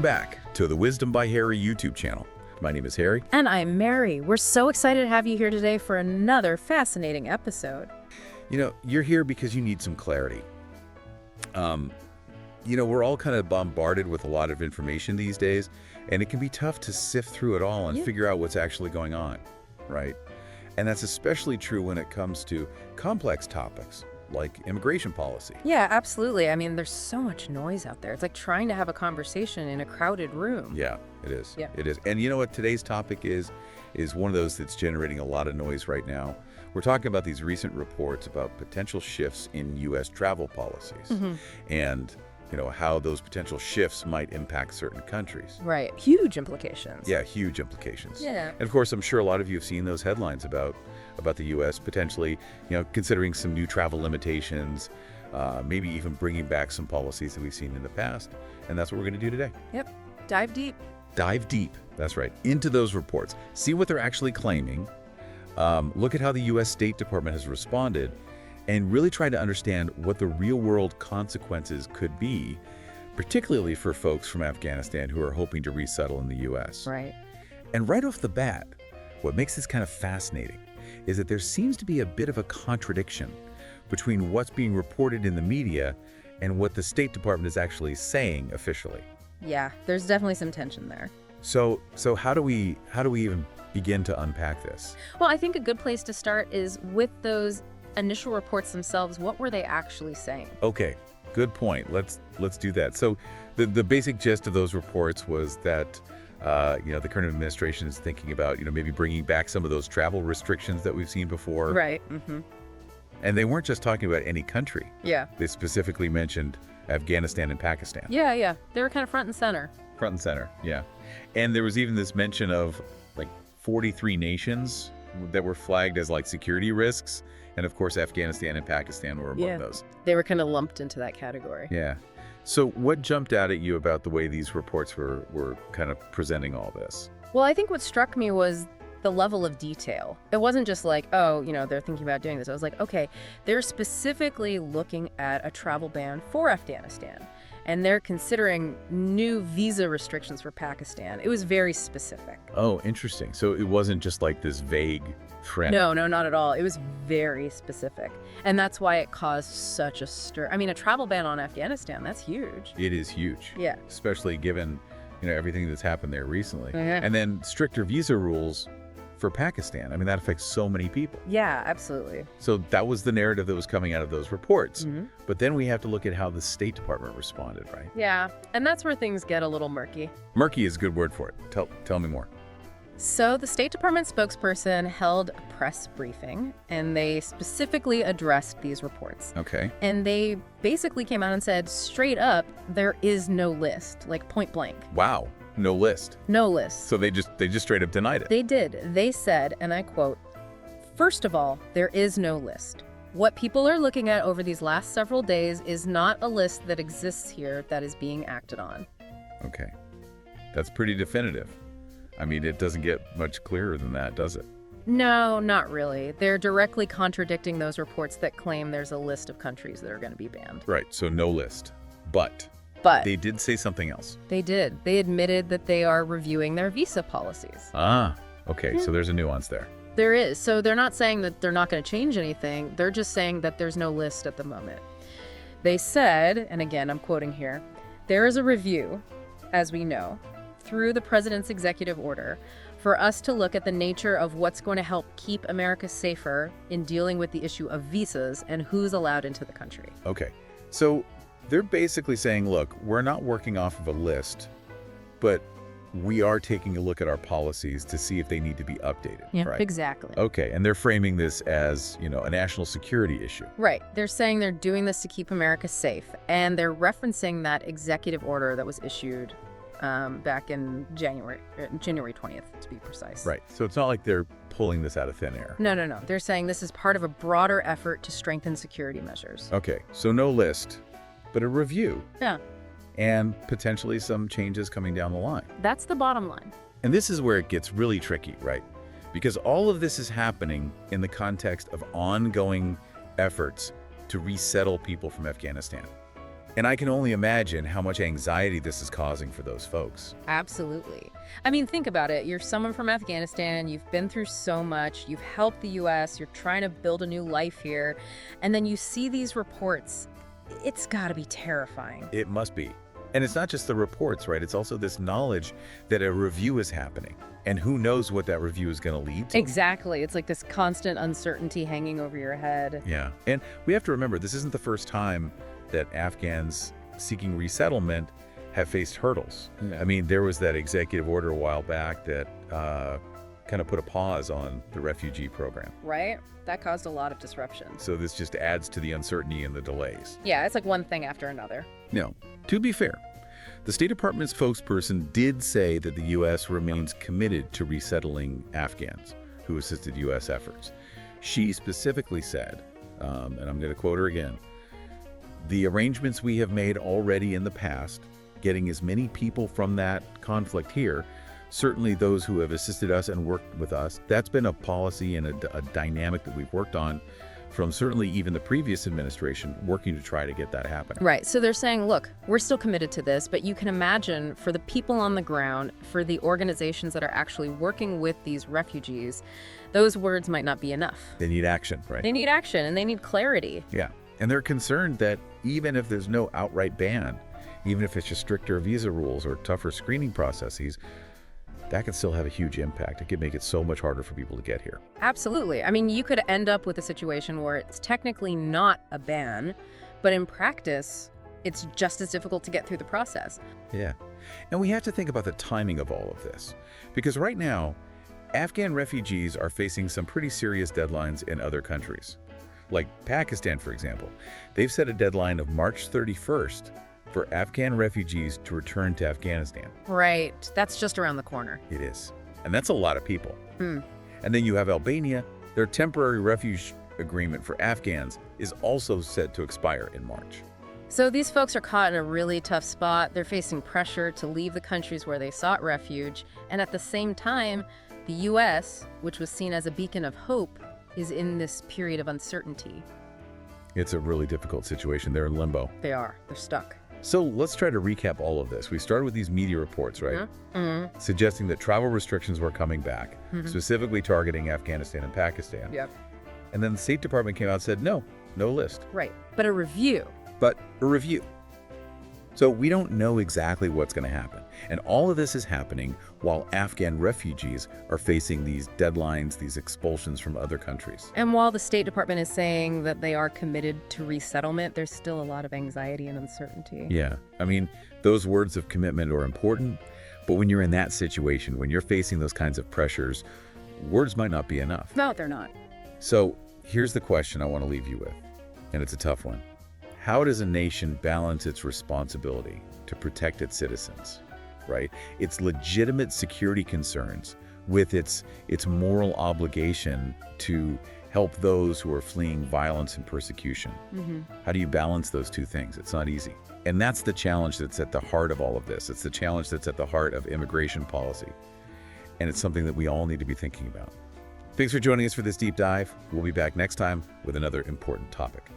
Welcome back to the Wisdom by Harry YouTube channel. My name is Harry. And I'm Mary. We're so excited to have you here today for another fascinating episode. You know, you're here because you need some clarity. We're all kind of bombarded with a lot of information these days, and it can be tough to sift through it all and figure out what's actually going on, right? And that's especially true when it comes to complex topics like immigration policy. Yeah, absolutely. I mean, there's so much noise out there. It's like trying to have a conversation in a crowded room. Yeah, it is. Yeah. It is. And you know what today's topic is one of those that's generating a lot of noise right now. We're talking about these recent reports about potential shifts in U.S. travel policies and, how those potential shifts might impact certain countries. Right. Huge implications. Yeah, huge implications. Yeah. And of course, I'm sure a lot of you have seen those headlines about the U.S. potentially, considering some new travel limitations, maybe even bringing back some policies that we've seen in the past. And that's what we're going to do today. Yep. Dive deep. Dive deep, that's right, into those reports. See what they're actually claiming. Look at how the U.S. State Department has responded and really try to understand what the real-world consequences could be, particularly for folks from Afghanistan who are hoping to resettle in the U.S. Right. And right off the bat, what makes this kind of fascinating is that there seems to be a bit of a contradiction between what's being reported in the media and what the State Department is actually saying officially. Yeah, there's definitely some tension there. So how do we even begin to unpack this? Well, I think a good place to start is with those initial reports themselves. What were they actually saying? Okay, good point. Let's do that. So the basic gist of those reports was that the current administration is thinking about maybe bringing back some of those travel restrictions that we've seen before. Right. And they weren't just talking about any country. Yeah. They specifically mentioned Afghanistan and Pakistan. Yeah. They were kind of front and center. Front and center, yeah. And there was even this mention of like 43 nations that were flagged as like security risks. And of course, Afghanistan and Pakistan were among those. They were kind of lumped into that category. Yeah. So what jumped out at you about the way these reports were kind of presenting all this? Well, I think what struck me was the level of detail. It wasn't just like, oh, they're thinking about doing this. I was like, okay, they're specifically looking at a travel ban for Afghanistan. And they're considering new visa restrictions for Pakistan. It was very specific. Oh, interesting. So it wasn't just like this vague threat. No, not at all. It was very specific. And that's why it caused such a stir. I mean, a travel ban on Afghanistan, that's huge. It is huge. Yeah. Especially given, everything that's happened there recently. Mm-hmm. And then stricter visa rules for Pakistan. I mean, that affects so many people. Yeah, absolutely. So that was the narrative that was coming out of those reports. But then we have to look at how the State Department responded, right? Yeah, and that's where things get a little murky. Murky is a good word for it. Tell me more. So the State Department spokesperson held a press briefing, and they specifically addressed these reports. Okay. And they basically came out and said, straight up, there is no list, like point blank. Wow. No list. No list. So they just straight up denied it. They did. They said, and I quote, "First of all, there is no list. What people are looking at over these last several days is not a list that exists here that is being acted on." Okay. That's pretty definitive. I mean, it doesn't get much clearer than that, does it? No, not really. They're directly contradicting those reports that claim there's a list of countries that are going to be banned. Right. So no list. But they did say something else. They did. They admitted that they are reviewing their visa policies. Ah, okay. So there's a nuance there. There is. So they're not saying that they're not going to change anything. They're just saying that there's no list at the moment. They said, and again, I'm quoting here, "There is a review, as we know, through the president's executive order, for us to look at the nature of what's going to help keep America safer in dealing with the issue of visas and who's allowed into the country." Okay. So they're basically saying, look, we're not working off of a list, but we are taking a look at our policies to see if they need to be updated. Yeah, right? exactly. Okay. And they're framing this as, a national security issue. Right. They're saying they're doing this to keep America safe. And they're referencing that executive order that was issued back in January 20th, to be precise. Right. So it's not like they're pulling this out of thin air. No. They're saying this is part of a broader effort to strengthen security measures. Okay. So no list, but a review. Yeah. And potentially some changes coming down the line. That's the bottom line. And this is where it gets really tricky, right? Because all of this is happening in the context of ongoing efforts to resettle people from Afghanistan. And I can only imagine how much anxiety this is causing for those folks. Absolutely. I mean, think about it. You're someone from Afghanistan. You've been through so much. You've helped the U.S. You're trying to build a new life here. And then you see these reports. It's got to be terrifying. It must be. And it's not just the reports, right? It's also this knowledge that a review is happening. And who knows what that review is going to lead to. Exactly. It's like this constant uncertainty hanging over your head. Yeah. And we have to remember, this isn't the first time that Afghans seeking resettlement have faced hurdles. I mean, there was that executive order a while back that kind of put a pause on the refugee program. Right? That caused a lot of disruption. So this just adds to the uncertainty and the delays. Yeah, it's like one thing after another. No, to be fair, the State Department's spokesperson did say that the U.S. remains committed to resettling Afghans who assisted U.S. efforts. She specifically said, and I'm going to quote her again, "The arrangements we have made already in the past, getting as many people from that conflict here, certainly those who have assisted us and worked with us, that's been a policy and a dynamic that we've worked on from certainly even the previous administration, working to try to get that happening." Right. So they're saying, look, we're still committed to this, but you can imagine for the people on the ground, for the organizations that are actually working with these refugees, those words might not be enough. They need action, right? They need action and they need clarity. Yeah. And they're concerned that even if there's no outright ban, even if it's just stricter visa rules or tougher screening processes, that could still have a huge impact. It could make it so much harder for people to get here. Absolutely. I mean, you could end up with a situation where it's technically not a ban, but in practice, it's just as difficult to get through the process. Yeah. And we have to think about the timing of all of this. Because right now, Afghan refugees are facing some pretty serious deadlines in other countries. Like Pakistan, for example. They've set a deadline of March 31st for Afghan refugees to return to Afghanistan. Right. That's just around the corner. It is. And that's a lot of people. And then you have Albania. Their temporary refuge agreement for Afghans is also set to expire in March. So these folks are caught in a really tough spot. They're facing pressure to leave the countries where they sought refuge. And at the same time, the U.S., which was seen as a beacon of hope, is in this period of uncertainty. It's a really difficult situation. They're in limbo. They are. They're stuck. So let's try to recap all of this. We started with these media reports, right? Suggesting that travel restrictions were coming back, specifically targeting Afghanistan and Pakistan. Yep. And then the State Department came out and said, no list. Right. But a review. So we don't know exactly what's going to happen. And all of this is happening while Afghan refugees are facing these deadlines, these expulsions from other countries. And while the State Department is saying that they are committed to resettlement, there's still a lot of anxiety and uncertainty. Yeah. I mean, those words of commitment are important, but when you're in that situation, when you're facing those kinds of pressures, words might not be enough. No, they're not. So here's the question I want to leave you with, and it's a tough one. How does a nation balance its responsibility to protect its citizens, right? Its legitimate security concerns with its moral obligation to help those who are fleeing violence and persecution. How do you balance those two things? It's not easy. And that's the challenge that's at the heart of all of this. It's the challenge that's at the heart of immigration policy. And it's something that we all need to be thinking about. Thanks for joining us for this deep dive. We'll be back next time with another important topic.